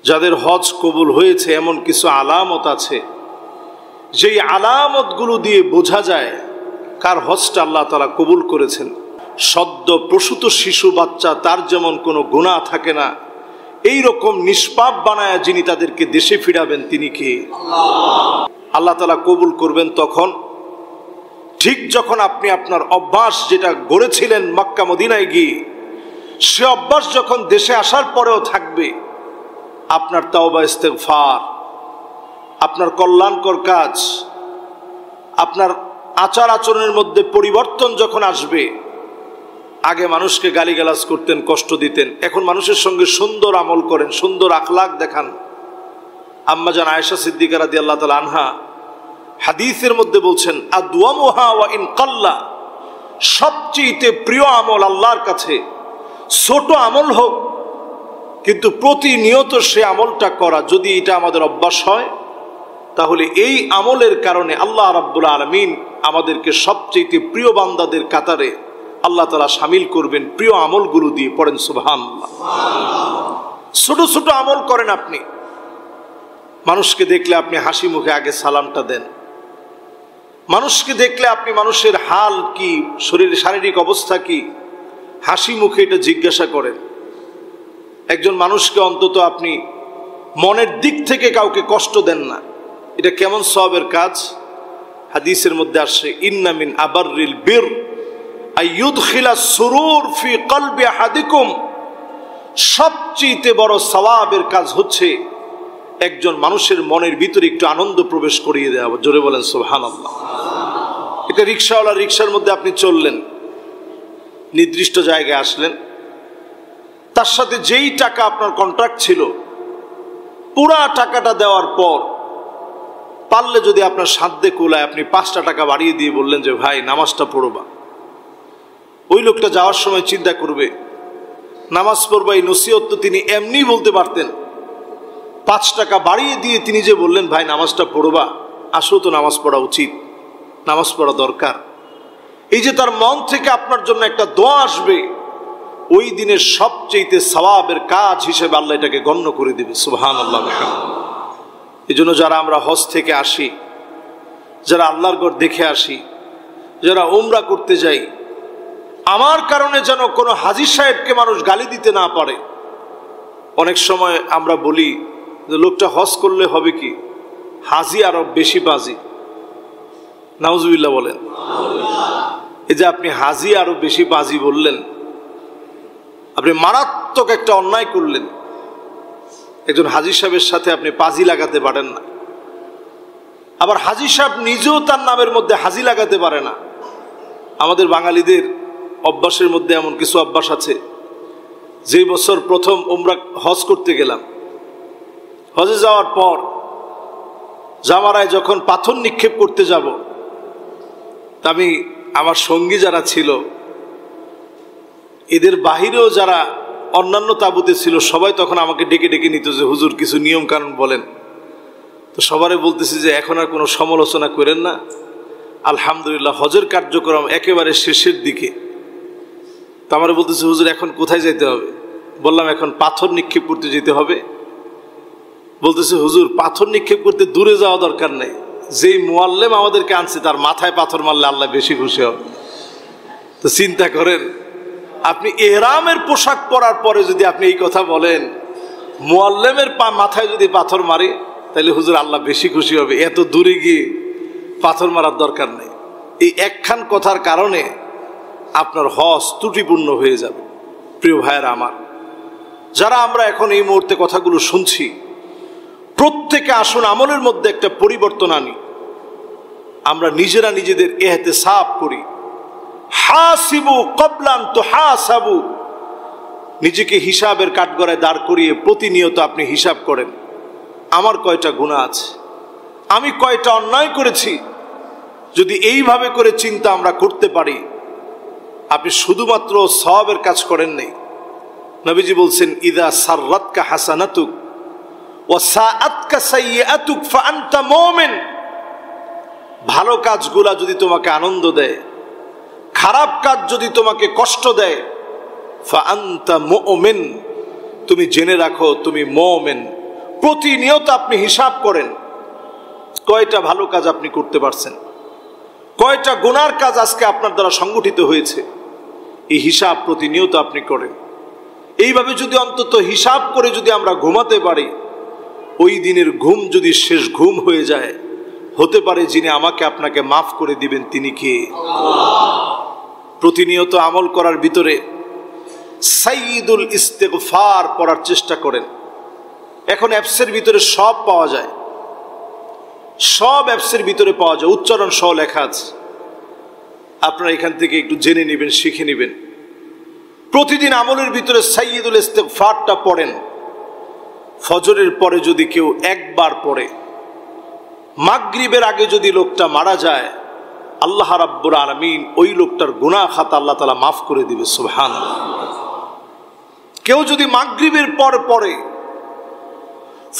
যাদের হজ কবুল হয়েছে এমন কিছু আলামত আছে, যেই আলামতগুলো দিয়ে বোঝা যায় কার হজটা আল্লাহ তাআলা কবুল করেছেন। সদ্য প্রসূত শিশু বাচ্চা, তার যেমন কোনো গুনাহ থাকে না, এই রকম নিষ্পাপ বানায় যিনি তাদেরকে দেশে ফিরাবেন তিনি কে? আল্লাহ তাআলা কবুল করবেন তখন ঠিক যখন আপনি আপনার অভ্যাস যেটা গড়েছিলেন মক্কা মদিনায় গিয়ে, সে অভ্যাস যখন দেশে আসার পরেও থাকবে, আপনার তাওবা ইস্তেগফার, আপনার কল্যাণকর কাজ, আপনার আচার আচরণের মধ্যে পরিবর্তন যখন আসবে। আগে মানুষকে গালিগালাজ করতেন, কষ্ট দিতেন, এখন মানুষের সঙ্গে সুন্দর আমল করেন, সুন্দর আখলাক দেখান। আম্মাজান আয়েশা সিদ্দিকা রাদিয়াল্লাহু তাআলা আনহা হাদিসের মধ্যে বলছেন, আদওয়ামুহা ওয়া ইন কাল্লা, সবচেয়ে প্রিয় আমল আল্লাহর কাছে ছোট আমল হোক, কিন্তু প্রতিনিয়ত সে আমলটা করা, যদি এটা আমাদের অভ্যাস হয়, তাহলে এই আমলের কারণে আল্লাহ রাব্বুল আলামিন আমাদেরকে সবচেয়ে প্রিয় বান্দাদের কাতারে আল্লাহ তাআলা শামিল করবেন প্রিয় আমলগুলো দিয়ে। পড়েন সুবহানাল্লাহ। ছোট ছোট আমল করেন আপনি। মানুষকে দেখলে আপনি হাসি মুখে আগে সালামটা দেন। মানুষকে দেখলে আপনি মানুষের হাল কি, শরীরের শারীরিক অবস্থা কি, হাসি মুখে এটা জিজ্ঞাসা করেন। একজন মানুষকে অন্তত আপনি মনের দিক থেকে কাউকে কষ্ট দেন না, এটা কেমন সওয়াবের কাজ? হাদিসের মধ্যে আসছে, ইন্না মিন আবাররিল বির আইয়ুদখিলা সুরুর ফি কলবি আহাদিকুম, সবচেয়ে বড় সওয়াবের কাজ হচ্ছে একজন মানুষের মনের ভিতরে একটু আনন্দ প্রবেশ করিয়ে দেওয়া। জোরে বলেন সুবহানাল্লাহ। এটা রিকশাওয়ালা, রিকশার মধ্যে আপনি চললেন, নির্দিষ্ট জায়গায় আসলেন, তার সাথে যেই টাকা আপনার কন্ট্রাক্ট ছিল, পুরা টাকাটা দেওয়ার পর পারলে যদি আপনার সাধ্যে কুলায় আপনি 5টা টাকা বাড়িয়ে দিয়ে বললেন যে ভাই নামাজটা পড়বা। ওই লোকটা যাওয়ার সময় চিন্তা করবে, নামাজ পড়বা এই নসিহত তো তিনি এমনি বলতে পারতেন, 5 টাকা বাড়িয়ে দিয়ে তিনি যে বললেন ভাই নামাজটা পড়বা, আসলে তো নামাজ পড়া উচিত, নামাজ পড়া দরকার। এই যে তার মন থেকে আপনার জন্য একটা দোয়া আসবে, ওই দিনের সবচেয়ে সওয়াবের কাজ হিসেবে আল্লাহ এটাকে গণ্য করে দেবে। সুবহানাল্লাহ। এই জন্য যারা আমরা হজ থেকে আসি, যারা আল্লাহর ঘর দেখে আসি, যারা উমরা করতে যাই, আমার কারণে যেন কোনো হাজী সাহেবকে মানুষ গালি দিতে না পারে। অনেক সময় আমরা বলি যে লোকটা হজ করলে হবে কি, হাজি আরো বেশি বাজি। নাউজুবিল্লাহ বলেন। এই যে আপনি হাজি আরো বেশি বাজি বললেন, আপনি মারাত্মক একটা অন্যায় করলেন। একজন হাজী সাহেবের সাথে আপনি পাজি লাগাতে পারেন না, আবার হাজী সাহেব নিজেও তার নামের মধ্যে হাজি লাগাতে পারে না। আমাদের বাঙালিদের অভ্যাসের মধ্যে এমন কিছু অভ্যাস আছে, যেই বছর প্রথম উমরা হজ করতে গেলাম, হজে যাওয়ার পর জামারায় যখন পাথর নিক্ষেপ করতে যাব, আমি আমার সঙ্গী যারা ছিল, এদের বাহিরেও যারা অন্যান্য তাবুতে ছিল, সবাই তখন আমাকে ডেকে ডেকে নিত যে হুজুর কিছু নিয়ম কানুন বলেন। তো সবারই বলতেছি যে এখন আর কোনো সমালোচনা করেন না, আলহামদুলিল্লাহ হজের কার্যক্রম একেবারে শেষের দিকে। তো আমার বলতেছে হুজুর এখন কোথায় যেতে হবে? বললাম এখন পাথর নিক্ষেপ করতে যেতে হবে। বলতেছে হুজুর পাথর নিক্ষেপ করতে দূরে যাওয়া দরকার নেই, যেই মুআল্লিম আমাদেরকে আনছে তার মাথায় পাথর মারলে আল্লাহ বেশি খুশি হবে। তো চিন্তা করেন, আপনি ইহরামের পোশাক পরার পরে যদি আপনি এই কথা বলেন, মুআল্লিমের মাথায় যদি পাথর মারে তাহলে হুজুর আল্লাহ বেশি খুশি হবে, এত দূরে গিয়ে পাথর মারার দরকার নেই। এই একখান কথার কারণে আপনার হজ ত্রুটিপূর্ণ হয়ে যাবে। প্রিয় ভাইয়েরা আমার, যারা আমরা এখন এই মুহূর্তে কথাগুলো শুনছি, প্রত্যেকে আসুন আমলের মধ্যে একটা পরিবর্তন আনি। আমরা নিজেরা নিজেদের ইহতিসাব করি। হাসিবু ক্বাবলান তুহাসাবু, নিজেকে হিসাবের কাঠগড়ায় দাঁড় করিয়ে প্রতিনিয়ত আপনি হিসাব করেন, আমার কয়টা গুনাহ আছে, আমি কয়টা অন্যায় করেছি। যদি এইভাবে করে চিন্তা আমরা করতে পারি, আপনি শুধুমাত্র সওয়াবের কাজ করেন নাই। নবীজি বলছেন, ইদা সাররাতকা হাসানাতুক ওয়া সাআতকা সাইয়্যাতুক ফাআনতা মুমিন। ভালো কাজগুলা যদি তোমাকে আনন্দ দেয়, খারাপ কাজ যদি তোমাকে কষ্ট দেয়, ফাআনতা মুমিন, তুমি জেনে রাখো তুমি মুমিন। প্রতিনিয়ত আপনি হিসাব করেন কয়টা ভালো কাজ আপনি করতে পারছেন, কয়টা গুনার কাজ আজকে আপনার দ্বারা সংগঠিত হয়েছে। এই হিসাব প্রতিনিয়ত আপনি করেন। এইভাবে যদি অন্তত হিসাব করে যদি আমরা ঘুমাতে পারি, ওই দিনের ঘুম যদি শেষ ঘুম হয়ে যায়, হতে পারে যিনি আমাকে আপনাকে মাফ করে দিবেন তিনি কে? প্রতিনিয়ত আমল করার ভিতরে সাইয়্যিদুল ইস্তিগফার পড়ার চেষ্টা করেন। এখন অ্যাপসের ভিতরে সব পাওয়া যায়, সব অ্যাপসের ভিতরে পাওয়া যায়, উচ্চারণ সহ লেখা আছে। আপনারা এখান থেকে একটু জেনে নেবেন, শিখে নেবেন। প্রতিদিন আমলের ভিতরে সাইয়্যিদুল ইস্তিগফারটা পড়েন। ফজরের পরে যদি কেউ একবার পড়ে, মাগরিবের আগে যদি লোকটা মারা যায়, আল্লাহ রাব্বুল আলামিন ওই লোকটার গুনাহ খাতা আল্লাহ তাআলা মাফ করে দিবে। সুবহানাল্লাহ। কেউ যদি মাগরিবের পর পড়ে,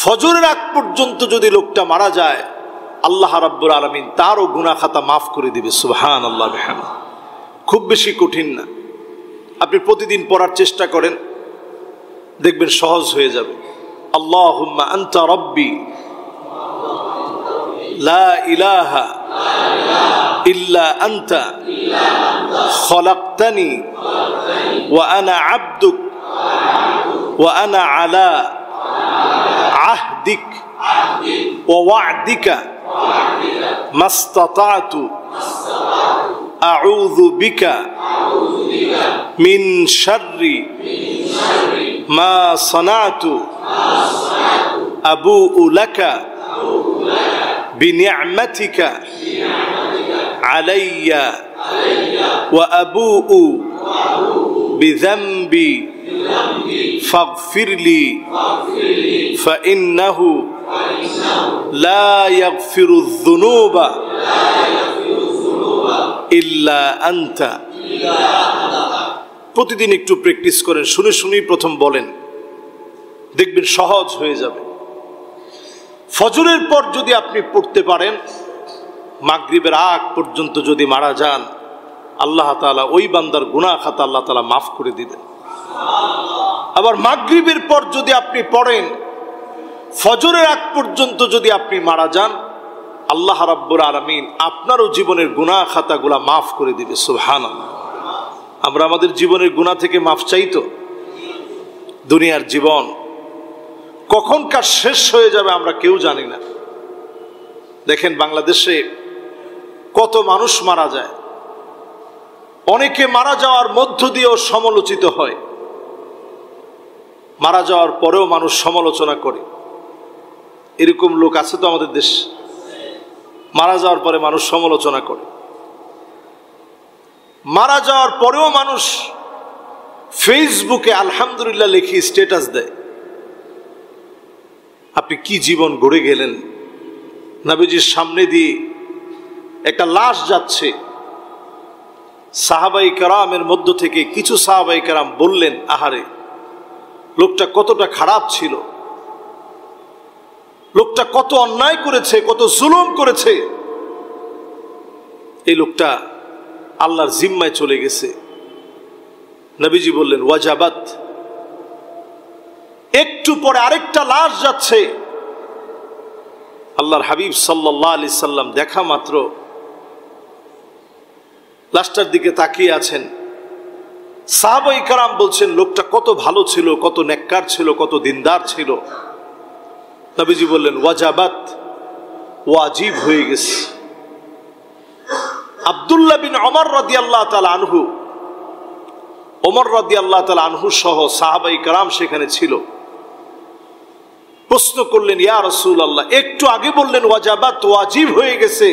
ফজরের আগ পর্যন্ত যদি লোকটা মারা যায়, আল্লাহ রাব্বুল আলামিন তারও গুনাহ খাতা মাফ করে দিবে। সুবহানাল্লাহ বিহামদিহি। খুব বেশি কঠিন না, আপনি প্রতিদিন পড়ার চেষ্টা করেন, দেখবেন সহজ হয়ে যাবে। আল্লাহুম্মা আনতা রাব্বি লা ইলাহা ইল্লা আনতা খলাকতানি ওয়া আনা আবদুক ওয়া আনা আলা আহদিক ওয়া ওয়া'দিকা মাস্তাতা'তু আউযু বিকা মিন শাররি মা সানাতু আবুউ লাকা বিনি'মাতিকা আলাইয়া ওয়া আবুউ বিযামবি ফাগফিরলি ফাইন্নাহু লা ইয়াগফিরুয যুনুবা ইল্লা আনতা। প্রতিদিন একটু প্র্যাকটিস করেন, শুনে শুনেই প্রথম বলেন, দেখবেন সহজ হয়ে যাবে। ফজরের পর যদি আপনি পড়তে পারেন, মাগরিবের আগ পর্যন্ত যদি মারা যান, আল্লাহ তাআলা ওই বান্দার গুনাহ খাতা আল্লাহ তাআলা মাফ করে দিবেন। আবার মাগরিবের পর যদি আপনি পড়েন, ফজরের আগ পর্যন্ত যদি আপনি মারা যান, আল্লাহ রাব্বুল আলামিন আপনারও জীবনের গুনাহ খাতাগুলা মাফ করে দিবে। সুবহানাল্লাহ। আমরা আমাদের জীবনের গুনাহ থেকে মাফ চাই তো? দুনিয়ার জীবন কখনকার শেষ হয়ে যাবে আমরা কেউ জানি না। দেখেন বাংলাদেশে কত মানুষ মারা যায়, অনেকে মারা যাওয়ার মধ্য দিয়েও সমালোচিত হয়, মারা যাওয়ার পরেও মানুষ সমালোচনা করে। এরকম লোক আছে তো আমাদের দেশ, মারা যাওয়ার পরে মানুষ সমালোচনা করে, মারা যাওয়ার পরেও মানুষ ফেসবুকে আলহামদুলিল্লাহ লিখে স্ট্যাটাস দেয়। আপনি কি জীবন গড়ে গেলেন? নবীজির সামনে দিয়ে একটা লাশ যাচ্ছে, সাহাবাই কেরামের মধ্য থেকে কিছু সাহাবাই কেরাম বললেন, আহারে লোকটা কতটা খারাপ ছিল, লোকটা কত অন্যায় করেছে, কত জুলুম করেছে, এই লোকটা আল্লাহর জিম্মায় চলে গেছে। নবীজি বললেন ওয়াজাবাত। একটু পরে আরেকটা লাশ যাচ্ছে, আল্লাহর হাবিব সাল্লাল্লাহু আলাইহি সাল্লাম দেখা মাত্র লাশটার দিকে তাকিয়ে আছেন। সাহাবায়ে কেরাম বলছেন লোকটা কত ভালো ছিল, কত নেককার ছিল, কত দিনদার ছিল। নবীজি বললেন ওয়াজাবাত, ওয়াজিব হয়ে গেছে। আব্দুল্লাহ বিন ওমর রাদিয়াল্লাহু তাআলা আনহু, ওমর রাদিয়াল্লাহু তাআলা আনহু সহ সাহাবায়ে কেরাম সেখানে ছিল। প্রশ্ন করলেন, ইয়া রাসূলুল্লাহ, একটু আগে বললেন ওয়াজাবাত, ওয়াজিব হয়ে গেছে,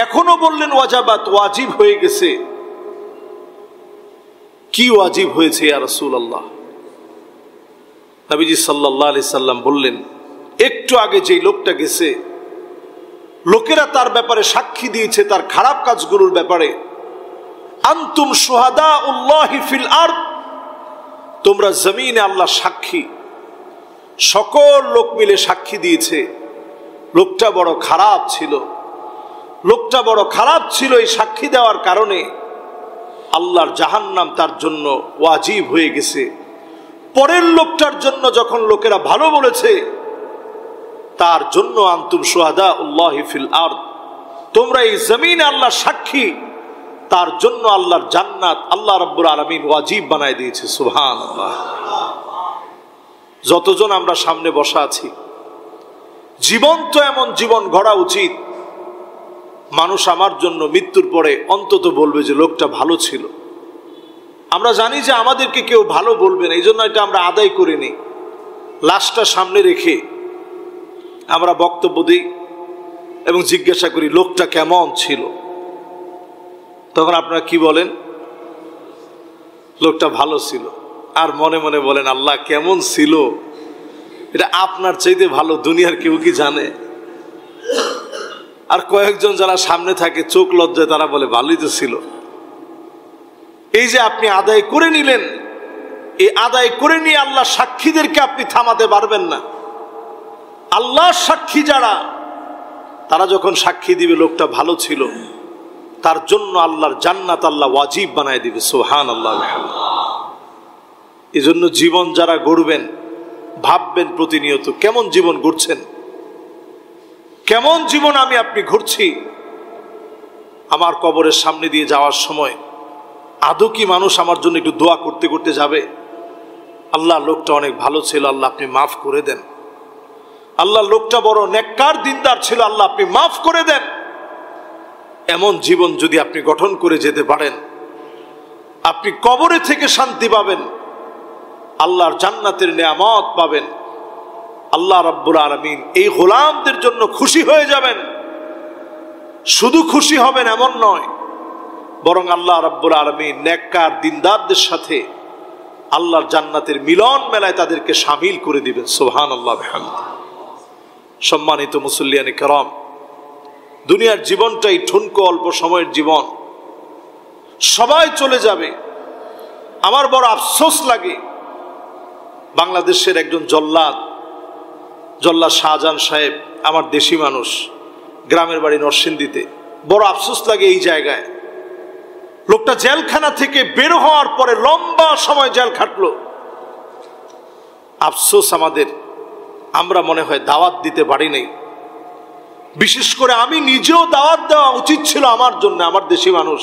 এখনো বললেন ওয়াজাবাত, ওয়াজিব হয়ে গেছে, কি ওয়াজিব হয়েছে ইয়া রাসূলুল্লাহ? নবীজি সাল্লাল্লাহু আলাইহি সাল্লাম বললেন, একটু আগে যেই লোকটা গেছে, লোকেরা তার ব্যাপারে সাক্ষী দিয়েছে তার খারাপ কাজগুলোর ব্যাপারে। আনতুম শুহাদাউল্লাহি ফিল আরদ, তোমরা জমিনে আল্লাহ সাক্ষী, সকল লোক মিলে সাক্ষী দিয়েছে লোকটা বড় খারাপ ছিল, লোকটা বড় খারাপ ছিল। এই সাক্ষী দেওয়ার কারণে আল্লাহর জাহান্নাম তার জন্য ওয়াজিব হয়ে গেছে। পরের লোকটার জন্য যখন লোকেরা ভালো বলেছে, তার জন্য আনতুম শুহাদা আল্লাহি ফিল আরদ, তোমরা এই জমিনে আল্লাহ সাক্ষী, তার জন্য আল্লাহর জান্নাত আল্লাহ রাব্বুল আলামিন ওয়াজিব বানায় দিয়েছে। সুবহানাল্লাহ। যতজন আমরা সামনে বসা আছি, জীবন তো এমন জীবন গড়া উচিত, মানুষ আমার জন্য মৃত্যুর পরে অন্তত বলবে যে লোকটা ভালো ছিল। আমরা জানি যে আমাদেরকে কেউ ভালো বলবে না, এই জন্য এটা আমরা আদায় করে নিই। লাশটা সামনে রেখে আমরা বক্তব্য দিই এবং জিজ্ঞাসা করি লোকটা কেমন ছিল। তখন আপনারা কি বলেন? লোকটা ভালো ছিল। আর মনে মনে বলেন আল্লাহ কেমন ছিল, এটা আপনার চাইতে ভালো দুনিয়ার কেউ কি জানে? আর কয়েকজন যারা সামনে থাকে চোখ লজ্জায় তারা বলে ভালোই তো ছিল। এই যে আপনি আদায় করে নিলেন, এই আদায় করে নিয়ে আল্লাহ সাক্ষীদেরকে আপনি থামাতে পারবেন না। আল্লাহ সাক্ষী যারা, তারা যখন সাক্ষী দিবে লোকটা ভালো ছিল, তার জন্য আল্লাহর জান্নাত আল্লাহ ওয়াজিব বানায় দিবে। সুবহানাল্লাহ। এই জন্য জীবন যারা গড়বেন, ভাববেন প্রতিনিয়ত কেমন জীবন গড়ছেন, কেমন জীবন আমি আপনি ঘুরছি। আমার কবরের সামনে দিয়ে যাওয়ার সময় আদৌ কি মানুষ আমার জন্য একটু দোয়া করতে করতে যাবে? আল্লাহ লোকটা অনেক ভালো ছিল, আল্লাহ আপনি মাফ করে দেন। আল্লাহ লোকটা বড় নেককার দিনদার ছিল, আল্লাহ আপনি মাফ করে দেন। এমন জীবন যদি আপনি গঠন করে যেতে পারেন, আপনি কবরে থেকে শান্তি পাবেন, আল্লাহর জান্নাতের নেয়ামত পাবেন। আল্লাহ রাব্বুল আলামিন এই গোলামদের জন্য খুশি হয়ে যাবেন। শুধু খুশি হবেন এমন নয়, বরং আল্লাহ রাব্বুল আলামিন নেককার দিনদারদের সাথে আল্লাহর জান্নাতের মিলন মেলায় তাদেরকে শামিল করে দিবেন। সুবহানাল্লাহ বিহামদিহি। সম্মানিত মুসল্লিয়ানে কেরাম, দুনিয়ার জীবনটাই ঠুনকো অল্প সময়ের জীবন, সবাই চলে যাবে। আমার বড় আফসোস লাগে, বাংলাদেশের একজন জল্লাদ শাহজাহান সাহেব, আমার দেশি মানুষ, গ্রামের বাড়ি নরসিংদীতে। বড় আফসোস লাগে এই জায়গায়, লোকটা জেলখানা থেকে বের হওয়ার পরে লম্বা সময় জেল খাটলো। আফসোস আমাদের, আমরা মনে হয় দাওয়াত দিতে পারি নাই। বিশেষ করে আমি নিজেও দাওয়াত দেওয়া উচিত ছিল আমার জন্য, আমার দেশি মানুষ,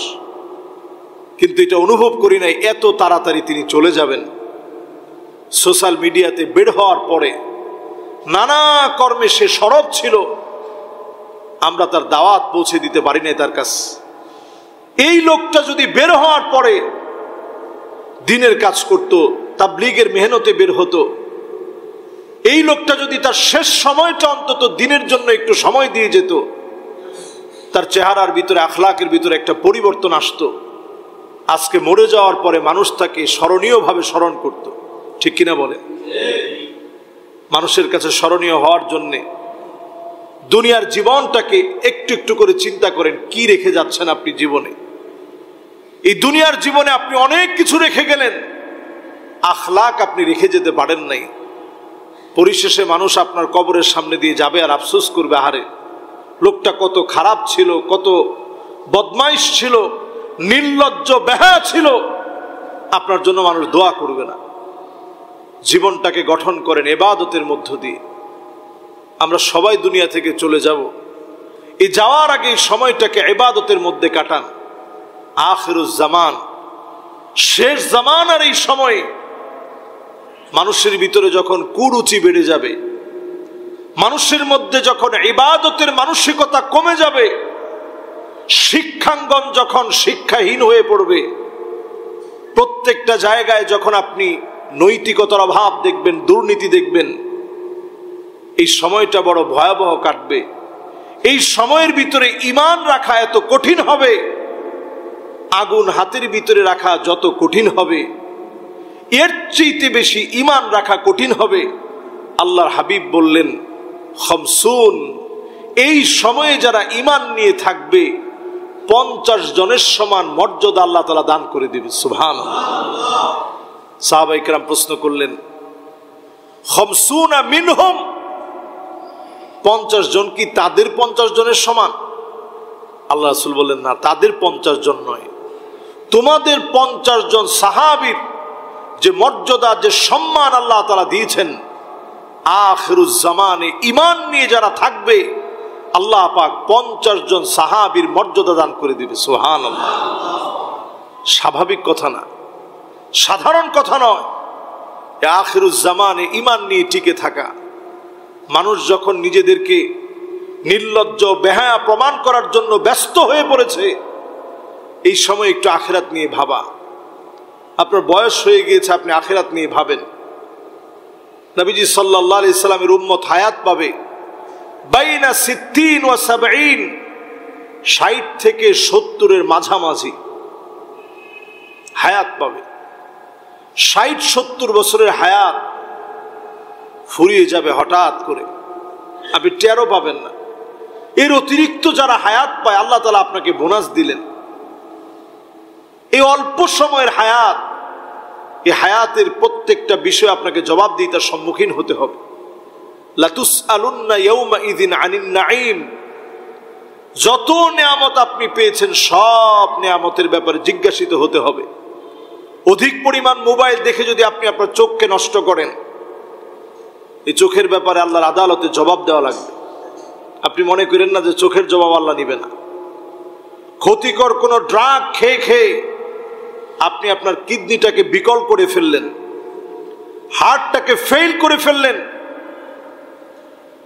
কিন্তু এটা অনুভব করি নাই এত তাড়াতাড়ি তিনি চলে যাবেন। সোশ্যাল মিডিয়াতে বের হওয়ার পরে নানা কর্মে সে সরব ছিল, আমরা তার দাওয়াত পৌঁছে দিতে পারি নাই তার কাছে। এই লোকটা যদি বের হওয়ার পরে দিনের কাজ করত, তাবলীগের মেহনতে বের হতো, এই লোকটা যদি তার শেষ সময়টা অন্তত দিনের জন্য একটু সময় দিয়ে যেত, তার চেহারার ভিতরে, আখলাকের ভিতরে একটা পরিবর্তন আসতো। আজকে মরে যাওয়ার পরে মানুষ তাকে স্মরণীয়ভাবে স্মরণ করত। ঠিক কিনা বলেন? মানুষের কাছে স্মরণীয় হওয়ার জন্যে দুনিয়ার জীবনটাকে একটু একটু করে চিন্তা করেন, কি রেখে যাচ্ছেন আপনি জীবনে। এই দুনিয়ার জীবনে আপনি অনেক কিছু রেখে গেলেন, আখলাক আপনি রেখে যেতে পারেন নাই। পরিশেষে মানুষ আপনার কবরের সামনে দিয়ে যাবে আর আফসোস করবে, আহারে লোকটা কত খারাপ ছিল, কত বদমাইশ ছিল, নির্লজ্জ বেহায়া ছিল। আপনার জন্য মানুষ দোয়া করবে না। জীবনটাকে গঠন করেন ইবাদতের মধ্য দিয়ে। আমরা সবাই দুনিয়া থেকে চলে যাব, এই যাওয়ার আগে এই সময়টাকে ইবাদতের মধ্যে কাটান। আখিরুজ জামান, শেষ জামানার এই সময় মানুষের ভিতরে যখন কুরুচি বেড়ে যাবে, মানুষের মধ্যে যখন ইবাদতের মানসিকতা কমে যাবে, শিক্ষাঙ্গন যখন শিক্ষাহীন হয়ে পড়বে, প্রত্যেকটা জায়গায় যখন আপনি নৈতিকতার অভাব দেখবেন, দুর্নীতি দেখবেন, এই সময়টা বড় ভয়াবহ কাটবে। এই সময়ের ভিতরে ঈমান রাখা এত কঠিন হবে, আগুন হাতের ভিতরে রাখা যত কঠিন হবে, এর চেয়ে বেশি ঈমান রাখা কঠিন হবে। আল্লাহর হাবিব বললেন, খামসুন, এই সময়ে যারা ঈমান নিয়ে থাকবে 50 জনের সমান মর্যাদা আল্লাহ তাআলা দান করে দিবে। সুবহানাল্লাহ। সাহাবায়ে কেরাম প্রশ্ন করলেন, খামসুনা মিনহুম, 50 জন কি তাদের 50 জনের সমান? আল্লাহ রাসূল বললেন, না, তাদের 50 জন নয়, তোমাদের 50 জন সাহাবীর যে মর্যাদা, যে সম্মান আল্লাহ তাআলা দিয়েছেন, আখিরুজ জামানে ঈমান নিয়ে যারা থাকবে আল্লাহ পাক 50 জন সাহাবীর মর্যাদা দান করে দিবে। সুবহানাল্লাহ। স্বাভাবিক কথা না, সাধারণ কথা নয়। আখিরুজ জামানে ঈমান নিয়ে টিকে থাকা, মানুষ যখন নিজেদেরকে নির্লজ্জ বেহায়া প্রমাণ করার জন্য ব্যস্ত হয়ে পড়েছে, এই সময় একটু আখিরাত নিয়ে ভাবা। আপনার বয়স হয়ে গিয়েছে, আপনি আখিরাত নিয়ে ভাবেন। নবীজি সাল্লাল্লাহু আলাইহি সাল্লামের উম্মত হায়াত পাবে বাইনা 60 ওয়া 70, 60 থেকে 70-এর মাঝামাঝি হায়াত পাবে। 60-70 বছরের হায়াত ফুরিয়ে যাবে হঠাৎ করে, আপনি টেরও পাবেন না। এর অতিরিক্ত যারা হায়াত পায় আল্লাহ তাআলা আপনাকে বোনাস দিলেন। এই অল্প সময়ের হায়াত, এই হায়াতের প্রত্যেকটা বিষয় আপনাকে জবাবদিহিতার সম্মুখীন হতে হবে। লাতুসআলুন্না ইয়াউমাইযিন আনিন নাঈম, যত নিয়ামত আপনি পেয়েছেন সব নিয়ামতের ব্যাপারে জিজ্ঞাসিত হতে হবে। অধিক পরিমাণ মোবাইল দেখে যদি আপনি আপনার চোখকে নষ্ট করেন, এই চোখের ব্যাপারে আল্লাহর আদালতে জবাব দেওয়া লাগবে। আপনি মনে করেন না যে চোখের জবাব আল্লাহ নিবে না। ক্ষতিকর কোনো ড্রাগ খেয়ে খেয়ে আপনি আপনার কিডনিটাকে বিকল করে ফেললেন, হার্টটাকে ফেল করে ফেললেন।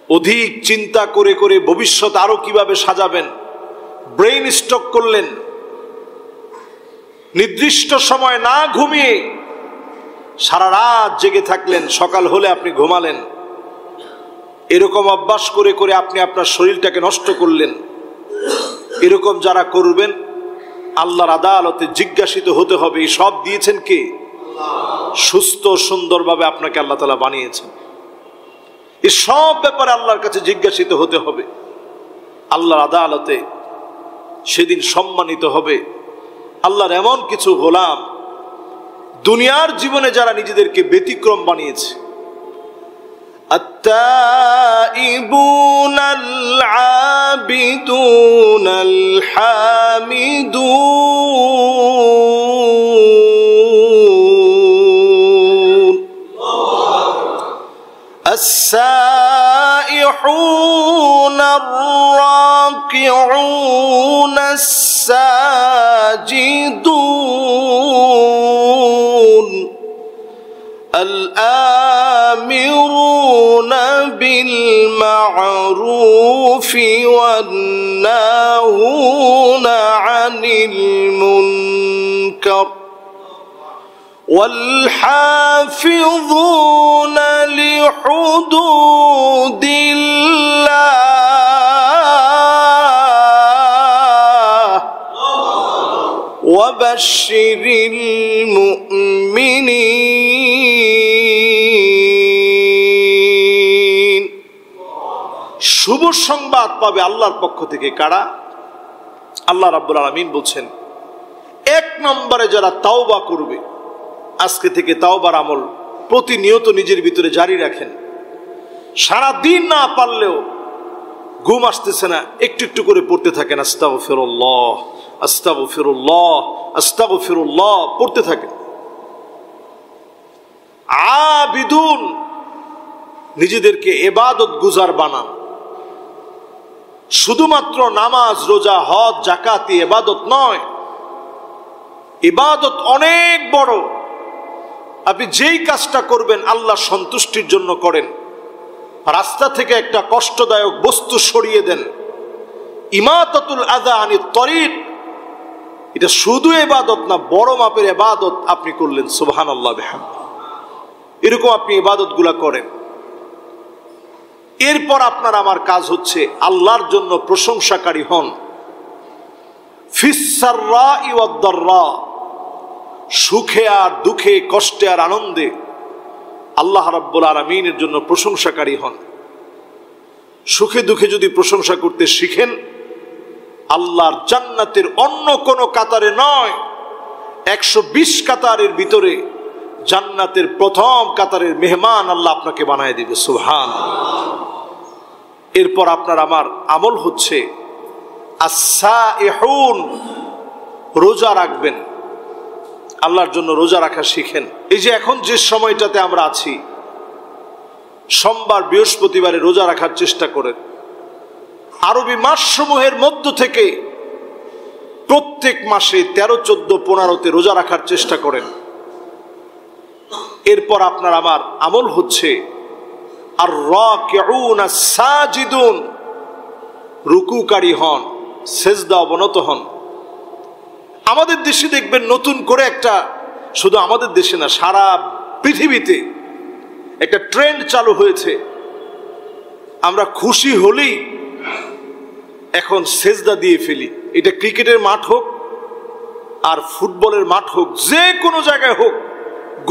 অধিক চিন্তা করে করে ভবিষ্যৎ আরো কিভাবে সাজাবেন, ব্রেইন স্ট্রোক করলেন। নির্দিষ্ট সময় না ঘুমিয়ে সারা রাত জেগে থাকলেন, সকাল হলে আপনি ঘুমালেন। এরকম অভ্যাস করে করে আপনি আপনার শরীরটাকে নষ্ট করলেন। এরকম যারা করবেন আল্লাহর আদালতে জিজ্ঞাসিত হতে হবে। এই সব দিয়েছেন কে? সুস্থ সুন্দরভাবে আপনাকে আল্লাহ তাআলা বানিয়েছেন। এই সব ব্যাপারে আল্লাহর কাছে জিজ্ঞাসিত হতে হবে। আল্লাহর আদালতে সেদিন সম্মানিত হবে আল্লাহর এমন কিছু গোলাম, দুনিয়ার জীবনে যারা নিজেদেরকে ব্যতিক্রম বানিয়েছে। আত-তাইবুনাল আবিদুনাল হামিদুন আস-সাইহুনার রাকিউনাস সাজিদুন الآمرون بالمعروف والناهون عن المنكر والحافظون لحدود الله وبشر المؤمنين। শুভ সংবাদ পাবে আল্লাহর পক্ষ থেকে কারা? আল্লাহ রাব্বুল আলামিন বলছেন, এক নম্বরে যারা তাওবা করবে। আজকে থেকে তাওবার আমল প্রতিনিয়ত নিজের ভিতরে জারি রাখেন। সারা দিন না পারলেও ঘুম আসতেছে না, একটু একটু করে পড়তে থাকেন আস্তাগফিরুল্লাহ আস্তাগফিরুল্লাহ আস্তাগফিরুল্লাহ পড়তে থাকেন। আবিদুন, নিজেদেরকে ইবাদত গুজার বানান। শুধুমাত্র নামাজ, রোজা, হজ, যাকাত ইবাদত নয়, ইবাদত অনেক বড়। আপনি যেই কাজটা করবেন আল্লাহ সন্তুষ্টির জন্য করেন। রাস্তা থেকে একটা কষ্টদায়ক বস্তু সরিয়ে দেন, ইমাতাতুল আযা আনিত তরিক, এটা শুধু ইবাদত না, বড় মাপের ইবাদত আপনি করলেন। সুবহানাল্লাহ বিহামদিহি। এরকম আপনি ইবাদতগুলা করেন। এরপর আপনার আমার কাজ হচ্ছে আল্লাহর জন্য প্রশংসাকারী হন। ফিস সাররাই ওয়াদ দাররা, সুখে আর দুঃখে, কষ্টে আর আনন্দে আল্লাহ রাব্বুল আলামিনের জন্য প্রশংসাকারী হন। সুখে দুঃখে যদি প্রশংসা করতে শিখেন, আল্লাহর জান্নাতের অন্য কোনো কাতারে নয়, 120 কাতারের ভিতরে জান্নাতের প্রথম কাতারের মেহমান আল্লাহ আপনাকে বানায় দিবে। সুবহানাল্লাহ। এরপর আপনার আমার আমল হচ্ছে আস-সাইহুন, রোজা রাখবেন। আল্লাহর জন্য রোজা রাখা শিখেন। এই যে এখন যে সময়টাতে আমরা আছি, সোমবার বৃহস্পতিবারে রোজা রাখার চেষ্টা করেন। আরবি মাসসমূহের মধ্য থেকে প্রত্যেক মাসে 13, 14, 15-তে রোজা রাখার চেষ্টা করেন। এরপর আপনার আমার আমল হচ্ছে আর রাকিউনা সাজিদুন, রুকুকারী হন, সেজদা অবনত হন। আমাদের দেশে দেখবেন নতুন করে একটা, শুধু আমাদের দেশে না সারা পৃথিবীতে একটা ট্রেন্ড চালু হয়েছে। আমরা খুশি হলেই এখন সেজদা দিয়ে ফেলি। এটা ক্রিকেটের মাঠ হোক আর ফুটবলের মাঠ হোক, যে কোনো জায়গায় হোক,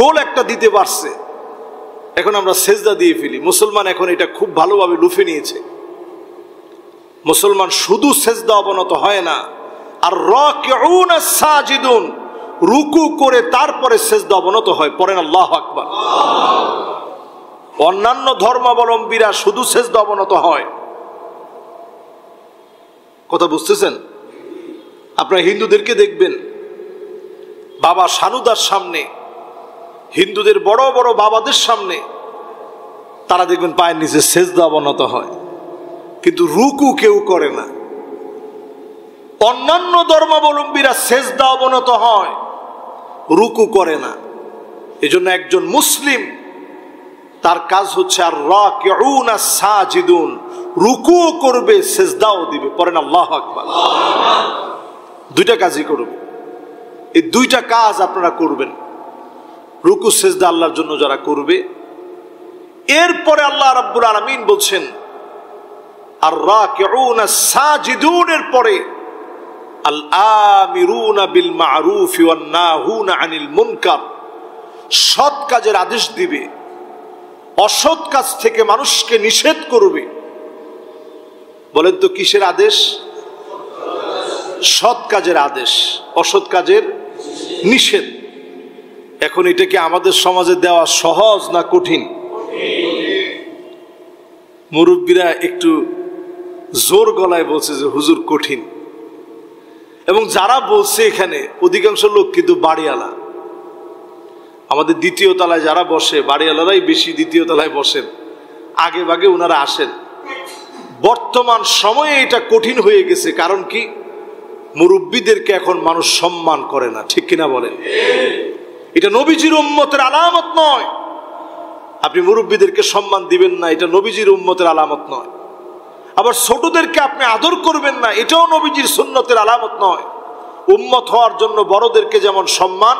গোল একটা দিতে পারছে, এখন আমরা সেজদা দিয়ে ফেলি। মুসলমান এখন এটা খুব ভালোভাবে লুফে নিয়েছে। মুসলমান শুধু সেজদা অবনত হয় না, আর রাকিউনা সাজিদুন, রুকু করে তারপরে সেজদা অবনত হয়। পড়েন আল্লাহু আকবার। অন্যান্য ধর্মাবলম্বীরা শুধু সেজদা অবনত হয়। কথা বুঝতেছেন? আপনারা হিন্দুদেরকে দেখবেন বাবা সানুদার সামনে, হিন্দুদের বড় বড় বাবাদের সামনে তারা দেখবেন পায়ের নিচে সেজদা অবনত হয়, কিন্তু রুকু কেউ করে না। অন্যান্য ধর্মাবলম্বীরা সেজদা অবনত হয়, রুকু করে না। এজন্য একজন মুসলিম তার কাজ হচ্ছে আর রাকিউনা সাজিদুন, রুকুও করবে সেজদাও দিবে। পড়েন আল্লাহু আকবার। দুইটা কাজই করবে। এই দুইটা কাজ আপনারা করবেন। রুকু সেজদা আল্লাহর জন্য যারা করবে, এরপরে আল্লাহ রাব্বুল আলামিন বলছেন আর রাকিউনা সাজিদুনের পরে আল আমিরুনা বিল মারুফ ওয়ান নাহুনা আনিল মুনকার, সৎ কাজের আদেশ দিবে, অসৎ কাজ থেকে মানুষকে নিষেধ করবে। বলেন তো কিসের আদেশ? সৎ কাজের আদেশ, অসৎ কাজের নিষেধ। এখন এটা কি আমাদের সমাজে দেওয়া সহজ না কঠিন? মুরব্বীরা একটু জোর গলায় বলছে যে হুজুর কঠিন, এবং যারা বলছে এখানে অধিকাংশ লোক কিন্তু বাড়িওয়ালা। আমাদের দ্বিতীয় তলায় যারা বসে, বাড়িওয়ালারাই বেশি দ্বিতীয় তলায় বসেন, আগে ভাগে ওনারা আসেন। বর্তমান সময়ে এটা কঠিন হয়ে গেছে। কারণ কি? মুরব্বীদেরকে এখন মানুষ সম্মান করে না, ঠিক কিনা বলেন? এটা নবীজির উম্মতের আলামত নয়। আপনি মুরব্বীদেরকে সম্মান দিবেন না, এটা নবীজির উম্মতের আলামত নয়। আবার ছোটদেরকে আপনি আদর করবেন না, এটাও নবীজির সুন্নতের আলামত নয়। উম্মত হওয়ার জন্য বড়দেরকে যেমন সম্মান,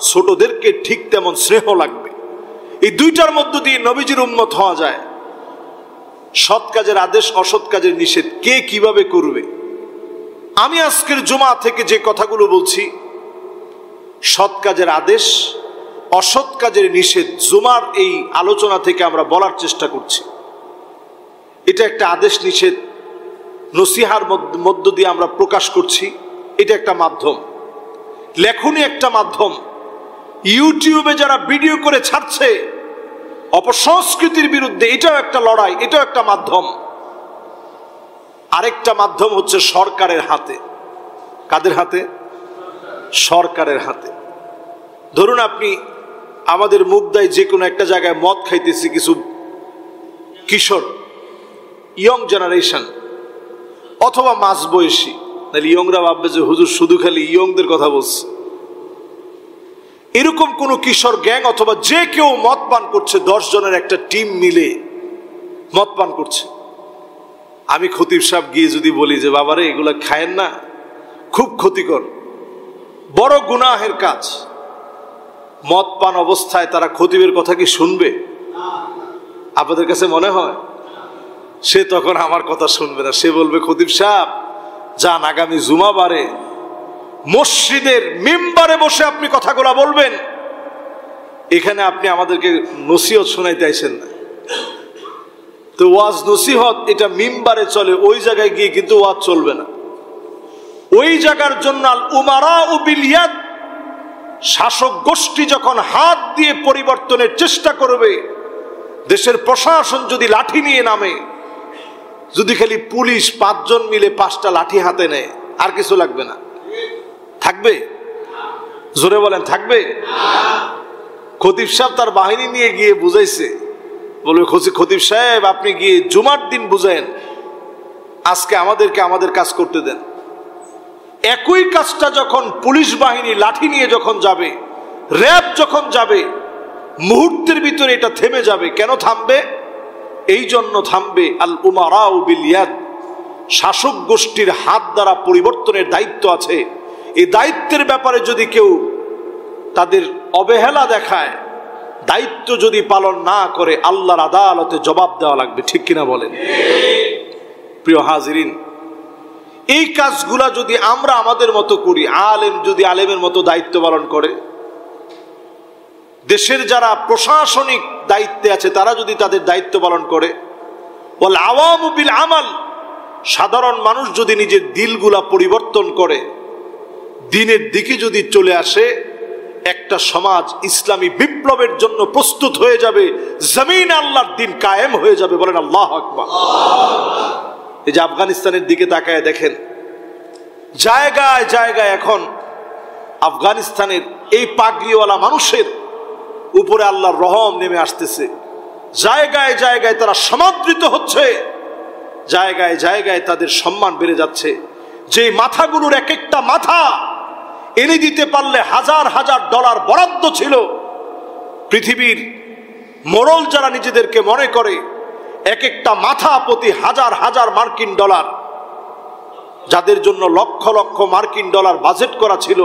ছোটদেরকে ঠিক তেমন স্নেহ লাগবে। এই দুইটার মধ্য দিয়ে নবীজির উম্মত হওয়া যায়। সৎ কাজের আদেশ, অসৎ কাজের নিষেধ কে কিভাবে করবে? আমি আজকের জুমা থেকে যে কথাগুলো বলছি, সৎ কাজের আদেশ, অসৎ কাজের নিষেধ, জুমার এই আলোচনা থেকে আমরা বলার চেষ্টা করছি। এটা একটা আদেশ নিষেধ নসিহার মধ্য দিয়ে আমরা প্রকাশ করছি। এটা একটা মাধ্যম, লেখনী একটা মাধ্যম। ইউটিউবে যারা ভিডিও করে ছাড়ছে অপসংস্কৃতির বিরুদ্ধে, এটাও একটা লড়াই, এটাও একটা মাধ্যম। আরেকটা মাধ্যম হচ্ছে সরকারের হাতে। কাদের হাতে? সরকারের হাতে। ধরুন আপনি আমাদের মুগদায় যে কোনো একটা জায়গায় মদ খাইতেছি কিছু কিশোর, ইয়ং জেনারেশন অথবা মাঝ বয়সী, তাহলে ইয়ংরা ভাববে যে হুজুর শুধু খালি ইয়ংদের কথা বলছে। এরকম কোন কিশোর গ্যাং অথবা যে কেউ মদ পান করছে, 10 জনের একটা টিম মিলে মদ পান করছে। আমি খতিব সাহেব গিয়ে যদি বলি যে বাবারে এগুলা খায়েন না, খুব ক্ষতিকর, বড় গুনাহের কাজ, মদ পান অবস্থায় তারা খতিবের কথা কি শুনবে? আপনাদের কাছে মনে হয়? সে তখন আমার কথা শুনবে না, সে বলবে খতিব সাহেব যান, আগামী জুমাবারে মসজিদের মিম্বারে বসে আপনি কথাগুলা বলবেন, এখানে আপনি আমাদেরকে নসিহত শোনাইতে আইছেন না। তো ওয়াজ নসিহত এটা মিম্বারে চলে, ওই জায়গায় গিয়ে কিন্তু ওয়াজ চলবে না। ওই জায়গার জন্য আল উমারা ও বিলিয়াদ, শাসক গোষ্ঠী যখন হাত দিয়ে পরিবর্তনের চেষ্টা করবে, দেশের প্রশাসন যদি লাঠি নিয়ে নামে, যদি খালি পুলিশ 5 জন মিলে 5টা লাঠি হাতে নেয়, আর কিছু লাগবে না, থাকবে? জোরে বলেন থাকবে? খতিব সাহেব তার বাহিনী নিয়ে গিয়ে বুঝাইছে, বলবে খতিব সাহেব আপনি গিয়ে জুমার দিন বুঝায়েন, আজকে আমাদেরকে আমাদের কাজ করতে দেন। একই কাজটা যখন পুলিশ বাহিনী লাঠি নিয়ে যখন যাবে, র্যাব যখন যাবে, মুহূর্তের ভিতরে এটা থেমে যাবে। কেন থামবে? এই জন্য থামবে, আল উমারাউ বিল ইয়াদ, শাসক গোষ্ঠীর হাত দ্বারা পরিবর্তনের দায়িত্ব আছে। এই দায়িত্বের ব্যাপারে যদি কেউ তাদের অবহেলা দেখায়, দায়িত্ব যদি পালন না করে, আল্লাহর আদালতে জবাব দেওয়া লাগবে। ঠিক কিনা বলেন? প্রিয় হাজিরিন, এই কাজগুলা যদি আমরা আমাদের মতো করি, আলেম যদি আলেমের মতো দায়িত্ব পালন করে, দেশের যারা প্রশাসনিক দায়িত্বে আছে তারা যদি তাদের দায়িত্ব পালন করে, ওয়াল আওয়ামু বিল আমাল, সাধারণ মানুষ যদি নিজের দিলগুলা পরিবর্তন করে, দিনের দিকে যদি চলে আসে, একটা সমাজ ইসলামী বিপ্লবের জন্য প্রস্তুত হয়ে যাবে, জমিনে আল্লাহর দ্বীন কায়েম হয়ে যাবে। বলেন আল্লাহু আকবার। এই যে আফগানিস্তানের দিকে তাকায় দেখেন, জায়গায় জায়গায় এখন আফগানিস্তানের এই পাগড়িওয়ালা মানুষের উপরে আল্লাহর রহম নেমে আসতেছে। জায়গায় জায়গায় তারা সমাদৃত হচ্ছে, জায়গায় জায়গায় তাদের সম্মান বেড়ে যাচ্ছে। যে মাথাগুলোর এক একটা মাথা এনে দিতে পারলে হাজার হাজার ডলার বরাদ্দ ছিল, পৃথিবীর মোড়ল যারা নিজেদেরকে মনে করে, এক একটা মাথা প্রতি হাজার হাজার মার্কিন ডলার, যাদের জন্য লক্ষ লক্ষ মার্কিন ডলার বাজেট করা ছিল,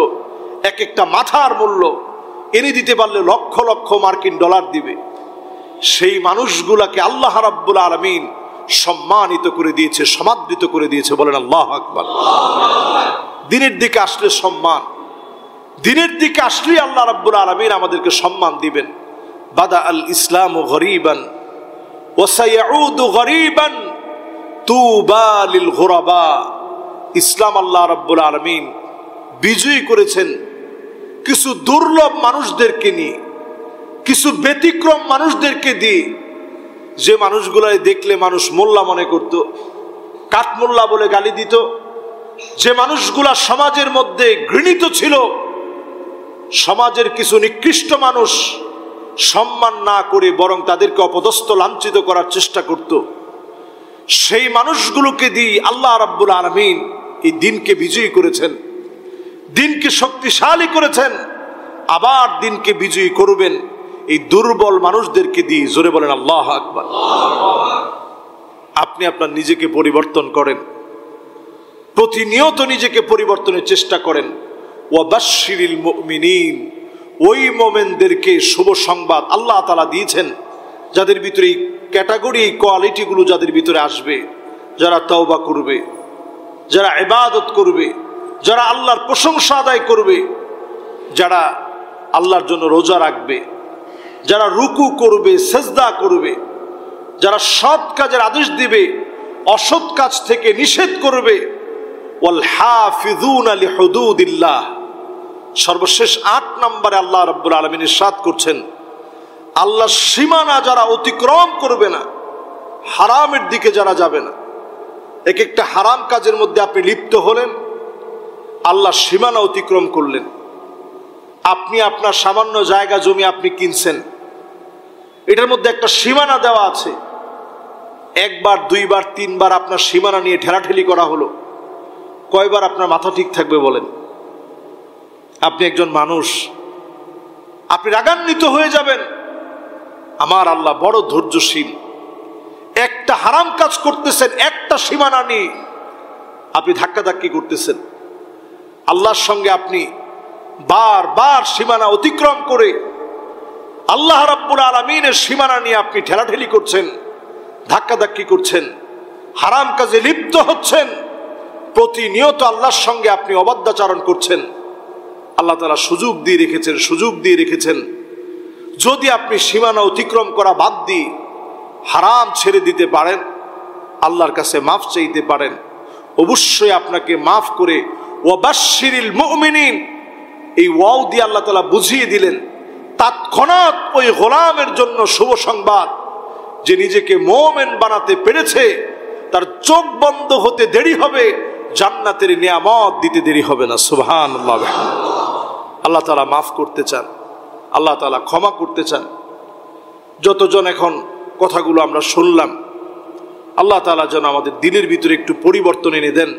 এক একটা মাথার মূল্য এনে দিতে পারলে লক্ষ লক্ষ মার্কিন ডলার দিবে। সেই মানুষগুলাকে আল্লাহ রাব্বুল আলামিন সম্মানিত করে দিয়েছে, সমাদৃত করে দিয়েছে। বলেন আল্লাহু আকবার। দিনের দিকে আসলে সম্মান, দিনের দিকে আসলে আল্লাহ রাব্বুল আলামিন আমাদেরকে সম্মান দিবেন। বাদা আল ইসলামু গরীবান ওয়া সায়াউদু গরীবান তুবা লিল গুরাবা। ইসলাম আল্লাহ রাব্বুল আলামিন বিজয়ী করেছেন কিছু দুর্লভ মানুষদেরকে নিয়ে, কিছু ব্যতিক্রম মানুষদেরকে দিয়ে, যে মানুষগুলাই দেখলে মানুষ মোল্লা মনে করত, কাঠমোল্লা বলে গালি দিত, যে মানুষগুলা সমাজের মধ্যে ঘৃণিত ছিল, সমাজের কিছু নিকৃষ্ট মানুষ সম্মান না করে বরং তাদেরকে অপদস্থ লাঞ্ছিত করার চেষ্টা করত, সেই মানুষগুলোকে দিয়ে আল্লাহ রাব্বুল আলামিন এই দিনকে বিজয়ী করেছেন, দিনকে শক্তিশালী করেছেন। আবার দিনকে বিজয়ী করবেন এই দুর্বল মানুষদেরকে দিয়ে। জোরে বলেন আল্লাহু আকবার। আপনি আপনার নিজেকে পরিবর্তন করেন, প্রতিনিয়ত নিজেকে পরিবর্তনের চেষ্টা করেন। ওয়াবাশশিরিল মুমিনিন, ওই মুমিনদেরকে শুভ সংবাদ আল্লাহ তাআলা দিয়েছেন যাদের ভিতরে এই ক্যাটাগরি, এই কোয়ালিটিগুলো যাদের ভিতরে আসবে, যারা তওবা করবে, যারা ইবাদত করবে, যারা আল্লাহর প্রশংসা আদায় করবে, যারা আল্লাহর জন্য রোজা রাখবে, যারা রুকু করবে, সেজদা করবে, যারা সৎ কাজের আদেশ দিবে, অসৎ কাজ থেকে নিষেধ করবে। ওয়াল হাফিজুনা লিহুদুদিল্লাহ। সর্বশেষ ৮ নম্বরে আল্লাহ রাব্বুল আলামিন ইরশাদ করছেন, আল্লাহর সীমানা যারা অতিক্রম করবে না, হারামের দিকে যারা যাবে না। এক একটা হারাম কাজের মধ্যে আপনি লিপ্ত হলেন, আল্লাহর সীমানা অতিক্রম করলেন। আপনি আপনার সামান্য জায়গা জমি আপনি কিনছেন, এটার মধ্যে একটা সীমানা দেওয়া আছে। একবার, দুইবার, তিনবার আপনার সীমানা নিয়ে ঠেলাঠেলি করা হলো, কয়বার আপনার মাথা ঠিক থাকবে বলেন? আপনি একজন মানুষ, আপনি রাগান্বিত হয়ে যাবেন। আমার আল্লাহ বড় ধৈর্যশীল। একটা হারাম কাজ করতেছেন, একটা সীমানা নিয়ে আপনি ধাক্কাধাক্কি করতেছেন, আল্লাহর সঙ্গে আপনি বারবার সীমানা অতিক্রম করে আল্লাহ রাব্বুল আলামিনের সীমানা নিয়ে আপনি ঠেলাঠেলি করছেন, ধাক্কাধাক্কি করছেন, হারাম কাজে লিপ্ত হচ্ছেন, প্রতিনিয়ত আল্লাহর সঙ্গে আপনি অবাধ্যাচরণ করছেন। আল্লাহ তাআলা সুযোগ দিয়ে রেখেছেন যদি আপনি সীমানা অতিক্রম করা বাদ দিয়ে হারাম ছেড়ে দিতে পারেন, আল্লাহর কাছে মাফ চাইতে পারেন, অবশ্যই আপনাকে মাফ করে ওয়াবাশশিরিল মুমিনিন, এই ওয়াও দিয়ে আল্লাহ তাআলা বুঝিয়ে দিলেন তৎক্ষণাৎ ওই গোলামের জন্য শুভ সংবাদ, যে নিজেকে মুমিন বানাতে পেরেছে, তার চোখ বন্ধ হতে দেরি হবে, জান্নাতের নিয়ামত দিতে দেরি হবে না। সুবহানাল্লাহ। আল্লাহ তাআলা মাফ করতে চান, আল্লাহ তাআলা ক্ষমা করতে চান। যতজন এখন কথাগুলো আমরা শুনলাম, আল্লাহ তাআলা যেন আমাদের দিলের ভিতরে একটু পরিবর্তন এনে দেন,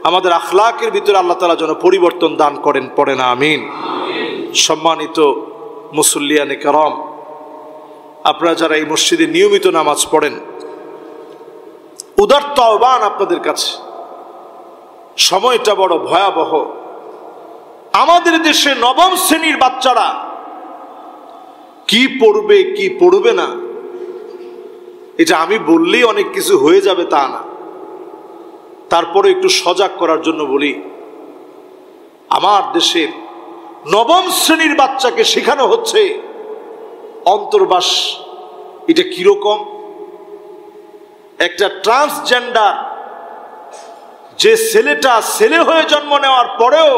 আমাদের আখলাকের ভিতরে আল্লাহ তাআলা যেন পরিবর্তন দান করেন, পড়ে না আমিন। সম্মানিত মুসল্লিয়ানে কেরাম, আপনারা যারা এই মসজিদে নিয়মিত নামাজ পড়েন, উদারত আহ্বান আপনাদের কাছে, সময়টা বড় ভয়াবহ। আমাদের দেশে নবম শ্রেণীর বাচ্চারা কি পড়বে কি পড়বে না, এটা আমি বললেই অনেক কিছু হয়ে যাবে তা না। তারপরে একটু সজাগ করার জন্য বলি, আমার দেশের নবম শ্রেণীর বাচ্চাকে শেখানো হচ্ছে অন্তর্বাস। এটা কিরকম? একটা ট্রান্সজেন্ডার যে ছেলেটা ছেলে হয়ে জন্ম নেওয়ার পরেও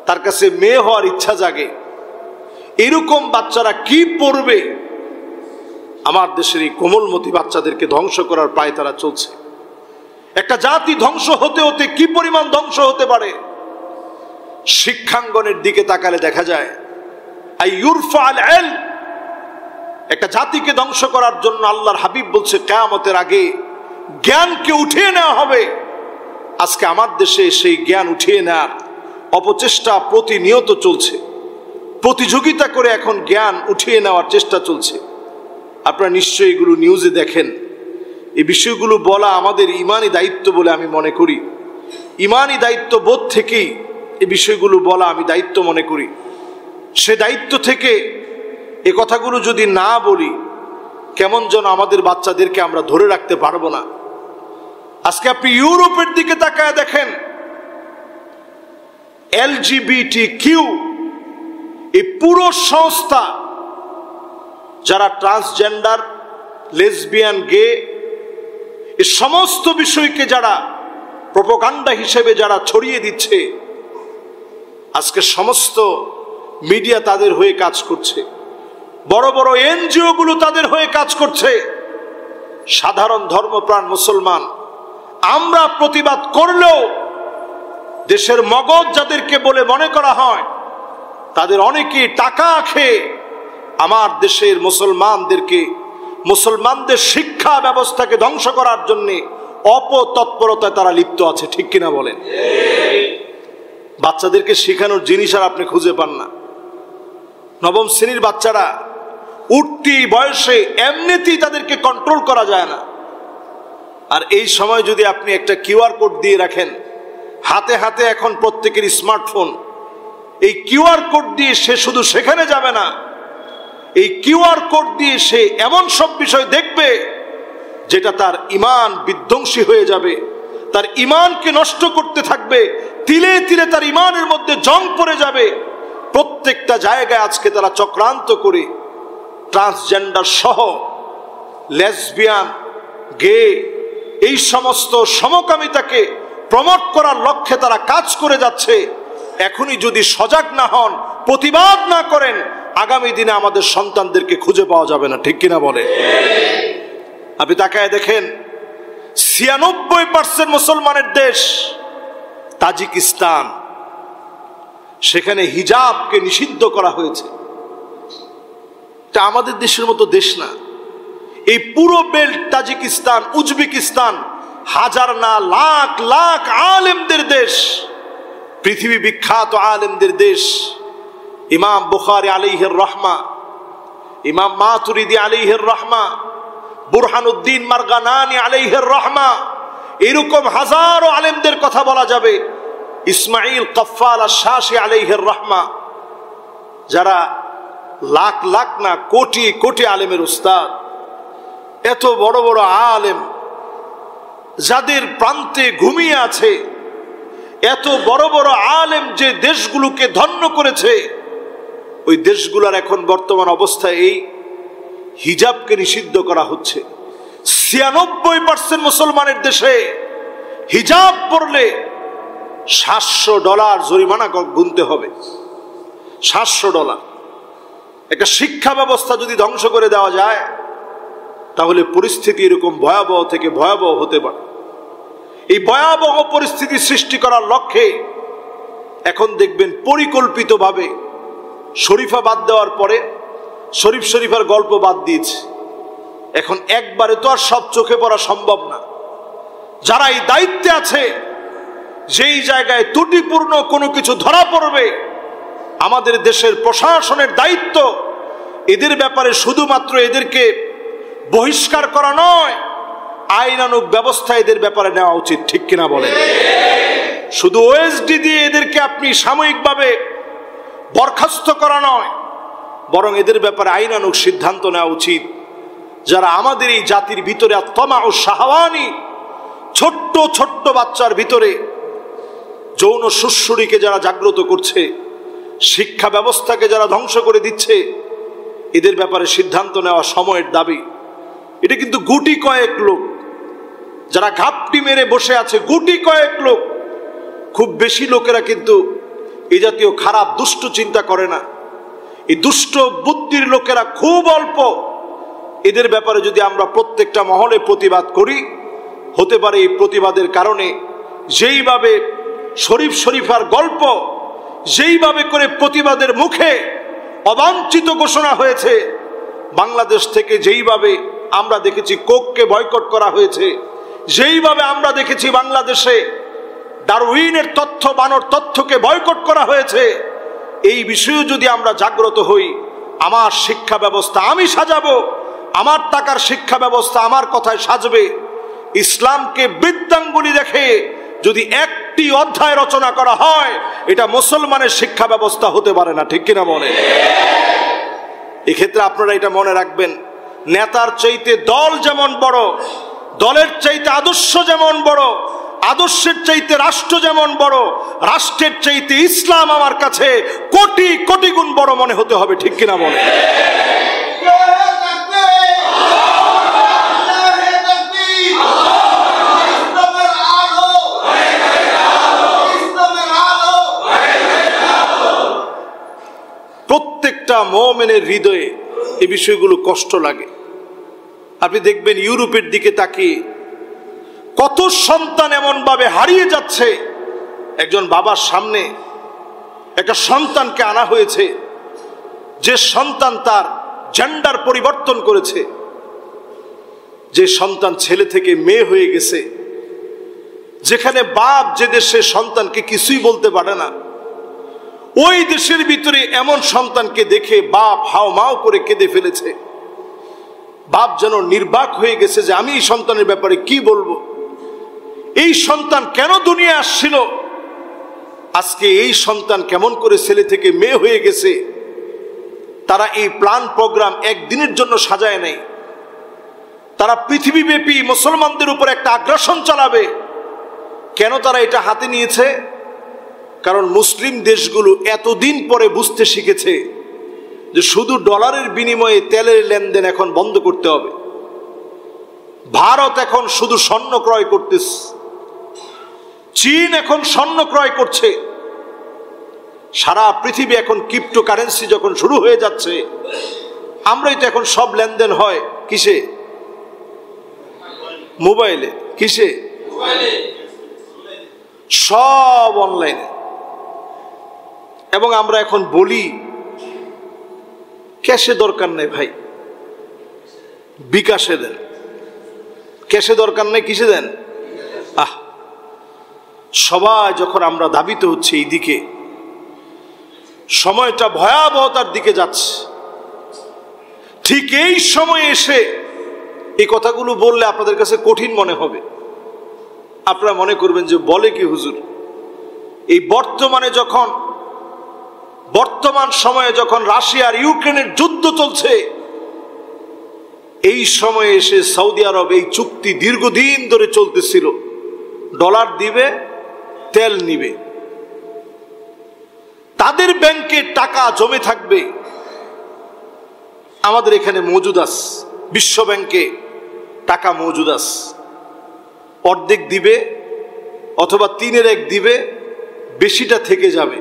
তার কাছে মেয়ে হওয়ার ইচ্ছা জাগে, এরকম বাচ্চারা কি পড়বে? আমার দেশের এই কোমলমতি বাচ্চাদেরকে ধ্বংস করার পায়ে তারা চলছে। একটা জাতি ধ্বংস হতে হতে কি পরিমাণ ধ্বংস হতে পারে, শিক্ষাঙ্গনের দিকে তাকালে দেখা যায়। একটা জাতিকে ধ্বংস করার জন্য আল্লাহর হাবিব বলছে কিয়ামতের আগে জ্ঞানকে উঠিয়ে নেওয়া হবে। আজকে আমার দেশে সেই জ্ঞান উঠিয়ে নেওয়ার অপচেষ্টা প্রতিনিয়ত চলছে, প্রতিযোগিতা করে এখন জ্ঞান উঠিয়ে নেওয়ার চেষ্টা চলছে। আপনারা নিশ্চয়ই এগুলো নিউজে দেখেন। এই বিষয়গুলো বলা আমাদের ইমানি দায়িত্ব বলে আমি মনে করি। ইমানি দায়িত্ব বোধ থেকেই এই বিষয়গুলো বলা আমি দায়িত্ব মনে করি। সে দায়িত্ব থেকে এ কথাগুলো যদি না বলি, কেমন যেন আমাদের বাচ্চাদেরকে আমরা ধরে রাখতে পারবো না। আজকে আপনি ইউরোপের দিকে তাকায় দেখেন, LGBTQ এই পুরো সংস্থা, যারা ট্রান্সজেন্ডার, লেসবিয়ান, গে, এই সমস্ত বিষয়কে যারা প্রোপাগান্ডা হিসেবে যারা ছড়িয়ে দিচ্ছে, আজকে সমস্ত মিডিয়া তাদের হয়ে কাজ করছে, বড় বড় NGO গুলো তাদের হয়ে কাজ করছে। সাধারণ ধর্মপ্রাণ মুসলমান আমরা প্রতিবাদ করলেও দেশের মগজ যাদেরকে বলে মনে করা হয়, তাদের অনেকেই টাকা খেয়ে আমার দেশের মুসলমানদেরকে, মুসলমানদের শিক্ষা ব্যবস্থাকে ধ্বংস করার জন্য অপতৎপরতায় তারা লিপ্ত আছে। ঠিক কিনা বলেন? বাচ্চাদেরকে শেখানোর জিনিস আর আপনি খুঁজে পান না। নবম শ্রেণীর বাচ্চারা উঠতি বয়সে এমনিতেই তাদেরকে কন্ট্রোল করা যায় না। আর এই সময় যদি আপনি একটা QR কোড দিয়ে রাখেন, হাতে হাতে এখন প্রত্যেকের স্মার্টফোন, এই QR কোড দিয়ে সে শুধু সেখানে যাবে না, এই QR কোড দিয়ে সে এমন সব বিষয় দেখবে যেটা তার ঈমান বিধ্বংসী হয়ে যাবে, তার ঈমানকে নষ্ট করতে থাকবে, তিলে তিলে তার ঈমানের মধ্যে জং পড়ে যাবে। প্রত্যেকটা জায়গায় আজকে তারা চক্রান্ত করে ট্রান্সজেন্ডার সহ লেসবিয়ান, গে, এই সমস্ত সমকামিতাকে প্রমোট করার লক্ষ্যে তারা কাজ করে যাচ্ছে। এখনই যদি সজাগ না হন, প্রতিবাদ না করেন, আগামী দিনে আমাদের সন্তানদেরকে খুঁজে পাওয়া যাবে না। ঠিক কিনা বলে? আপনি তাকায় দেখেন, 96% মুসলমানের দেশ তাজিকিস্তান, সেখানে হিজাবকে নিষিদ্ধ করা হয়েছে। এটা আমাদের দেশের মতো দেশ না। এই পুরো বেল্ট তাজিকিস্তান, উজবেকিস্তান হাজার না লাখ লাখ আলেমদের দেশ, পৃথিবী বিখ্যাত আলেমদের দেশ। ইমাম বুখারী আলাইহির রাহমা, ইমাম মাতুরিদি আলাইহির রাহমা, বুরহানুদ্দিন মারগানানি আলাইহির রাহমা, এরকম হাজারো আলেমদের কথা বলা যাবে। ইসমাইল কফফাল আশ-শাশি আলাইহির রাহমা, যারা লাখ লাখ না কোটি কোটি আলেমের উস্তাদ। এত বড় বড় আলেম যাদের প্রান্তে ঘুমিয়ে আছে, এত বড় বড় আলেম যে দেশগুলোকে ধন্য করেছে, ওই দেশগুলোর এখন বর্তমান অবস্থায় এই হিজাবকে নিষিদ্ধ করা হচ্ছে। 96% মুসলমানের দেশে হিজাব পরলে $700 জরিমানা গুনতে হবে। $700। একটা শিক্ষা ব্যবস্থা যদি ধ্বংস করে দেওয়া যায়, তাহলে পরিস্থিতি এরকম ভয়াবহ থেকে ভয়াবহ হতে পারে। এই ভয়াবহ পরিস্থিতি সৃষ্টি করার লক্ষ্যে এখন দেখবেন পরিকল্পিতভাবে শরীফা বাদ দেওয়ার পরে শরীফার গল্প বাদ দিয়েছে। এখন একবারে তো আর সব চোখে পড়া সম্ভব না। যারা এই দায়িত্বে আছে, যেই জায়গায় ত্রুটিপূর্ণ কোনো কিছু ধরা পড়বে, আমাদের দেশের প্রশাসনের দায়িত্ব এদের ব্যাপারে শুধুমাত্র এদেরকে বহিষ্কার করা নয়, আইনানুগ ব্যবস্থা এদের ব্যাপারে নেওয়া উচিত। ঠিক কিনা বলেন? শুধু ওএসডি দিয়ে এদেরকে আপনি সাময়িকভাবে বরখাস্ত করা নয়, বরং এদের ব্যাপারে আইনানুগ সিদ্ধান্ত নেওয়া উচিত। যারা আমাদের এই জাতির ভিতরে আত্মা ও শাহওয়ানি ছোট্ট ছোট্ট বাচ্চার ভিতরে যৌন সুশ্রুরিকে যারা জাগ্রত করছে, শিক্ষা ব্যবস্থাকে যারা ধ্বংস করে দিচ্ছে, এদের ব্যাপারে সিদ্ধান্ত নেওয়া সময়ের দাবি। এটা কিন্তু গুটি কয়েক লোক যারা ঘাপটি মেরে বসে আছে, গুটি কয়েক লোক। খুব বেশি লোকেরা কিন্তু এই জাতীয় খারাপ দুষ্ট চিন্তা করে না। এই দুষ্ট বুদ্ধির লোকেরা খুব অল্প। এদের ব্যাপারে যদি আমরা প্রত্যেকটা মহলে প্রতিবাদ করি, হতে পারে এই প্রতিবাদের কারণে যেইভাবে শরীফার গল্প যেইভাবে করে প্রতিবাদের মুখে অবাঞ্ছিত ঘোষণা হয়েছে, বাংলাদেশ থেকে যেইভাবে আমরা দেখেছি কোককে বয়কট করা হয়েছে, যেইভাবে আমরা দেখেছি বাংলাদেশে ডারউইনের তথ্য বানর তথ্যকে বয়কট করা হয়েছে, এই বিষয়ে যদি আমরা জাগ্রত হই, আমার শিক্ষা ব্যবস্থা আমি সাজাবো, আমার টাকার শিক্ষা ব্যবস্থা আমার কথায় সাজবে। ইসলামকে বৃদ্ধাঙ্গুলি দেখে যদি একটি অধ্যায় রচনা করা হয়, এটা মুসলমানের শিক্ষা ব্যবস্থা হতে পারে না। ঠিক কিনা বলে? এক্ষেত্রে আপনারা এটা মনে রাখবেন, নেতার চাইতে দল যেমন বড়, দলের চাইতে আদর্শ যেমন বড়, আদর্শের চাইতে রাষ্ট্র যেমন বড়, রাষ্ট্রের চাইতে ইসলাম আমার কাছে কোটি কোটি গুণ বড় মনে হতে হবে। ঠিক কিনা বলে? প্রত্যেকটা মুমিনের হৃদয়ে এই বিষয়গুলো কষ্ট লাগে। আপনি দেখবেন ইউরোপের দিকে তাকিয়ে কত সন্তান এমন ভাবে হারিয়ে যাচ্ছে। একজন বাবার সামনে একটা সন্তানকে আনা হয়েছে, যে সন্তান তার জেন্ডার পরিবর্তন করেছে, যে সন্তান ছেলে থেকে মেয়ে হয়ে গেছে, যেখানে বাপ যে দেশে সন্তানকে কিছুই বলতে পারে না, ওই দেশের ভিতরে এমন সন্তানকে দেখে বাপ হাওমাও করে কেঁদে ফেলেছে। বাপ যেন নির্বাক হয়ে গেছে যে আমি এই সন্তানের ব্যাপারে কি বলবো, এই সন্তান কেন দুনিয়া আসছিল, আজকে এই সন্তান কেমন করে ছেলে থেকে মেয়ে হয়ে গেছে। তারা এই প্ল্যান প্রোগ্রাম একদিনের জন্য সাজায় নাই, তারা পৃথিবীব্যাপী মুসলমানদের উপর একটা আগ্রাসন চালাবে। কেন তারা এটা হাতে নিয়েছে? কারণ মুসলিম দেশগুলো এতদিন পরে বুঝতে শিখেছে যে শুধু ডলারের বিনিময়ে তেলের লেনদেন এখন বন্ধ করতে হবে। ভারত এখন শুধু স্বর্ণ ক্রয় করতেছে, চীন এখন স্বর্ণ ক্রয় করছে, সারা পৃথিবী এখন ক্রিপ্টোকারেন্সি যখন শুরু হয়ে যাচ্ছে, আমরাই তো এখন সব লেনদেন হয় কিসে? মোবাইলে। কিসে? সব অনলাইনে। এবং আমরা এখন বলি ক্যাশে দরকার নেই ভাই, বিকাশে দেন। ক্যাশে দরকার নেই, কিসে দেন? সবাই যখন আমরা ধাবিত হচ্ছে এই দিকে, সময়টা ভয়াবহতার দিকে যাচ্ছে। ঠিক এই সময়ে এসে এই কথাগুলো বললে আপনাদের কাছে কঠিন মনে হবে। আপনারা মনে করবেন যে বলে কি হুজুর। এই বর্তমান সময়ে যখন রাশিয়া আর ইউক্রেনের যুদ্ধ চলছে, এই সময়ে এসে সৌদি আরব এই চুক্তি দীর্ঘদিন ধরে চলতেছিল, ডলার দিবে, তেল নিবে, তাদের ব্যাংকে টাকা জমে থাকবে। আমাদের এখানে মজুদ আছে, বিশ্ব ব্যাংকে টাকা মজুদ আছে, অর্ধেক দিবে অথবা 3/1 দিবে, বেশিটা থেকে যাবে।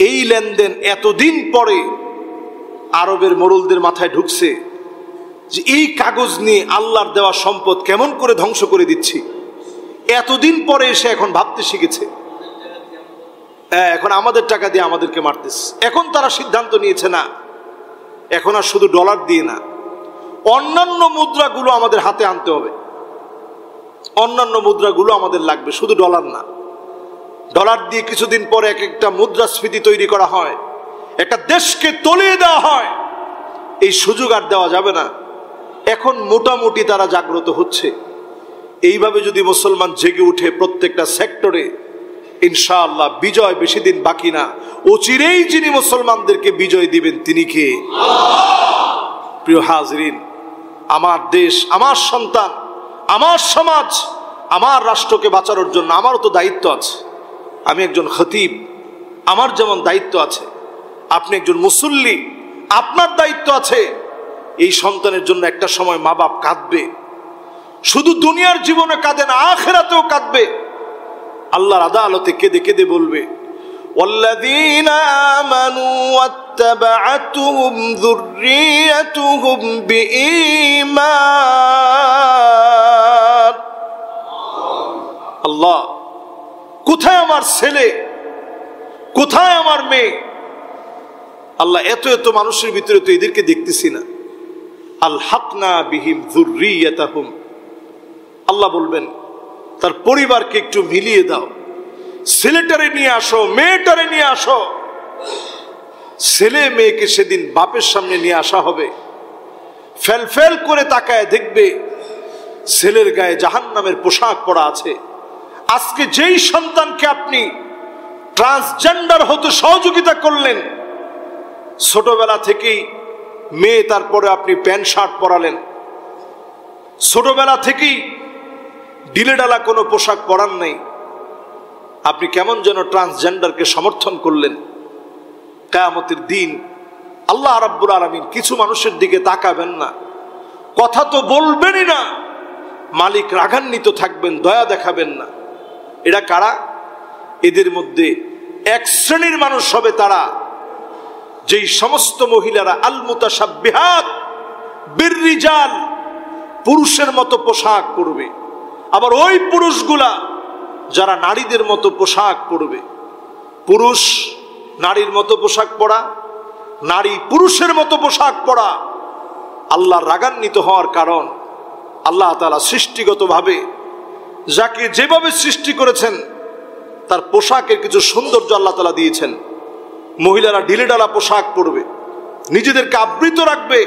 এই লেনদেন এতদিন পরে আরবের মোড়লদের মাথায় ঢুকছে যে এই কাগজ নিয়ে আল্লাহর দেওয়া সম্পদ কেমন করে ধ্বংস করে দিচ্ছি। এতদিন পরে এসে এখন ভাবতে শিখেছে। এখন আমাদের টাকা দিয়ে আমাদেরকে মারতেছে। এখন তারা সিদ্ধান্ত নিয়েছে না, এখন আর শুধু ডলার দিয়ে না, অন্যান্য মুদ্রাগুলো আমাদের হাতে আনতে হবে। অন্যান্য মুদ্রাগুলো আমাদের লাগবে, শুধু ডলার না। ডলার দিয়ে কিছুদিন পরে এক একটা মুদ্রাস্ফীতি তৈরি করা হয়, একটা দেশকে তলিয়ে দেওয়া হয়। এই সুযোগ আর দেওয়া যাবে না। এখন মোটামুটি তারা জাগ্রত হচ্ছে। এইভাবে যদি মুসলমান জেগে উঠে প্রত্যেকটা সেক্টরে, ইনশাআল্লাহ বিজয় বেশি দিন বাকি না। অচিরেই যিনি মুসলমানদেরকে বিজয় দিবেন তিনি কে? প্রিয় হাজরিন, আমার দেশ, আমার সন্তান, আমার সমাজ, আমার রাষ্ট্রকে বাঁচানোর জন্য আমারও তো দায়িত্ব আছে। আমি একজন খতিব, আমার যেমন দায়িত্ব আছে, আপনি একজন মুসল্লি, আপনার দায়িত্ব আছে। এই সন্তানের জন্য একটা সময় মা বাপ কাঁদবে, শুধু দুনিয়ার জীবনে কাঁদে না, আখিরাতেও কাঁদবে। আল্লাহর আদালতে কেঁদে কেঁদে বলবে, ওয়াল্লাযীনা আমানু ওয়াত্তাবা'আতুহুম যুররিয়াতুহুম বিঈমান। আল্লাহ, কোথায় আমার ছেলে, কোথায় আমার মেয়ে? আল্লাহ, এত এত মানুষের ভিতরে তো এদেরকে দেখতেছি না। আলহাকনা বিহিম যুররিয়াতাহুম। আল্লাহ বলবেন, তার পরিবারকে একটু মিলিয়ে দাও, ছেলেটারে নিয়ে আসো, মেয়েটারে নিয়ে আসো। ছেলে মেয়েকে সেদিন বাপের সামনে নিয়ে আসা হবে, ফেল ফেল করে তাকায় দেখবে ছেলের গায়ে জাহান্নামের পোশাক পরা আছে। আজকে যেই সন্তানকে আপনি ট্রান্সজেন্ডার হতে সহযোগিতা করলেন, ছোটবেলা থেকেই মেয়ে, তারপরে আপনি প্যান্ট শার্ট পরালেন, ছোটবেলা থেকেই ডিলেডালা কোনো পোশাক পরান নাই, আপনি কেমন যেন ট্রান্সজেন্ডারকে সমর্থন করলেন। কিয়ামতের দিন আল্লাহ রাব্বুল আলামিন কিছু মানুষের দিকে তাকাবেন না, কথা তো বলবেনই না, মালিক রাগান্বিত থাকবেন, দয়া দেখাবেন না। এরা কারা? এদের মধ্যে এক শ্রেণীর মানুষ হবে তারা, যেই সমস্ত মহিলারা আল মুতাশাব্বিহাত বিররিজাল, পুরুষের মতো পোশাক পরবে। আবার ওই পুরুষগুলা যারা নারীদের মতো পোশাক পরবে। পুরুষ নারীর মতো পোশাক পরা, নারী পুরুষের মতো পোশাক পরা আল্লাহ রাগান্বিত হওয়ার কারণ। আল্লাহ তাআলা সৃষ্টিগতভাবে যাকে যেভাবে সৃষ্টি করেছেন তার পোশাকের কিছু সৌন্দর্য আল্লাহ তাআলা দিয়েছেন। মহিলারা ঢিলেঢালা পোশাক পরবে, নিজেদেরকে আবৃত রাখবে,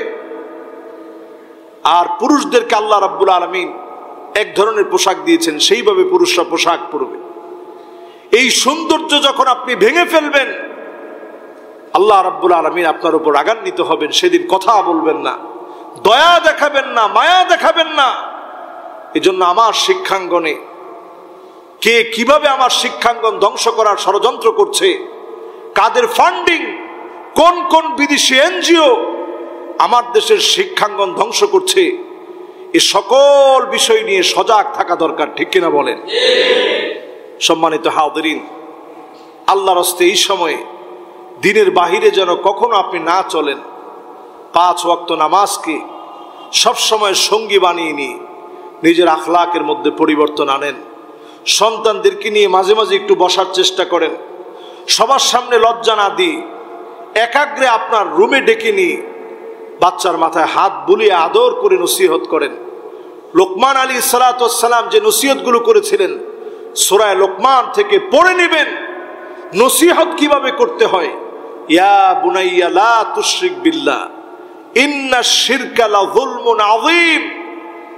আর পুরুষদেরকে আল্লাহ রাব্বুল আলামিন এক ধরনের পোশাক দিয়েছেন, সেইভাবে পুরুষরা পোশাক পরবে। এই সৌন্দর্য যখন আপনি ভেঙে ফেলবেন, আল্লাহ রাব্বুল আলামিন আপনার উপর রাগান্বিত হবেন। সেদিন কথা বলবেন না, দয়া দেখাবেন না, মায়া দেখাবেন না। এজন্য আমার শিক্ষাঙ্গনে কে কিভাবে আমার শিক্ষাঙ্গন ধ্বংস করার ষড়যন্ত্র করছে, কাদের ফান্ডিং, কোন কোন বিদেশি এনজিও আমার দেশের শিক্ষাঙ্গন ধ্বংস করছে, এ সকল বিষয় নিয়ে সজাগ থাকা দরকার, ঠিক কিনা বলেন? সম্মানিত হাজিরিন, আল্লাহর রাস্তায় এই সময়ে দিনের বাহিরে যেন কখনো আপনি না চলেন। 5 ওয়াক্ত নামাজকে সবসময় সঙ্গী বানিয়ে নিয়ে নিজের আখলাকের মধ্যে পরিবর্তন আনেন। সন্তানদেরকে নিয়ে মাঝে মাঝে একটু বসার চেষ্টা করেন, সবার সামনে লজ্জা না দিয়ে একাগ্রে আপনার রুমে ডেকে নিয়ে বাচ্চার মাথায় হাত বুলিয়ে আদর করে নসিহত করেন। লোকমান আলাইহিস সালাতু ওয়াস সালাম যে নসিহতগুলো করেছিলেন, সূরা লোকমান থেকে পড়ে নেবেন নসিহত কিভাবে করতে হয়। ইয়া বুনাইয়া লা তুশরিক বিল্লাহ ইন্নাশ শিরকা লাযুলমুন আযীম।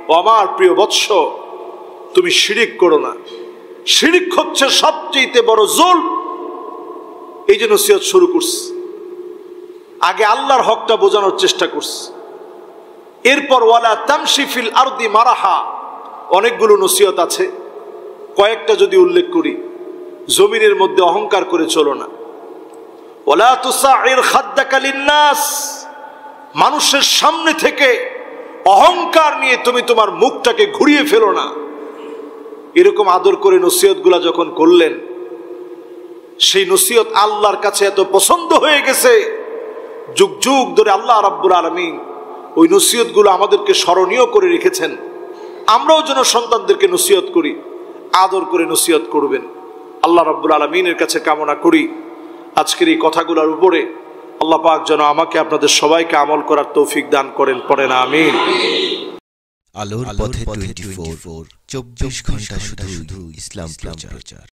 ও আমার প্রিয় বৎস, তুমি শিরিক করো না, শিরিক হচ্ছে সবচেয়ে বড় জুলম। এই যে নসিহত শুরু করছে, আগে আল্লাহর হকটা বোঝানোর চেষ্টা করছে, এরপর ওয়ালা তামশি ফিল আরদি মারাহা, অনেকগুলো নসিহত আছে, কয়েকটা যদি উল্লেখ করি। জমিনের মধ্যে অহংকার করে চলো না। ওয়ালা তুসাইর খাদ্দাকা লিন্নাস, মানুষের সামনে থেকে অহংকার নিয়ে তুমি তোমার মুখটাকে ঘুরিয়ে ফেলো না। এরকম আদর করে নসিহতগুলা যখন করলেন, সেই নসিহত আল্লাহর কাছে এত পছন্দ হয়ে গেছে, যুগ যুগ ধরে আল্লাহ রাব্বুল আলামিন ওই নসিহতগুলো আমাদেরকে স্মরণীয় করে রেখেছেন। আমরাও যেন সন্তানদেরকে নসিহত করি, আদর করে নসিহত করবেন। আল্লাহ রাব্বুল আলামিনের কাছে কামনা করি আজকের এই কথাগুলোর উপরে আল্লাহ পাক যেন আমাকে আপনাদের সবাইকে আমল করার তৌফিক দান করেন, পড়েন আমিন। আলোর পথে 24 24 ঘন্টা শুধু ইসলাম প্রচার।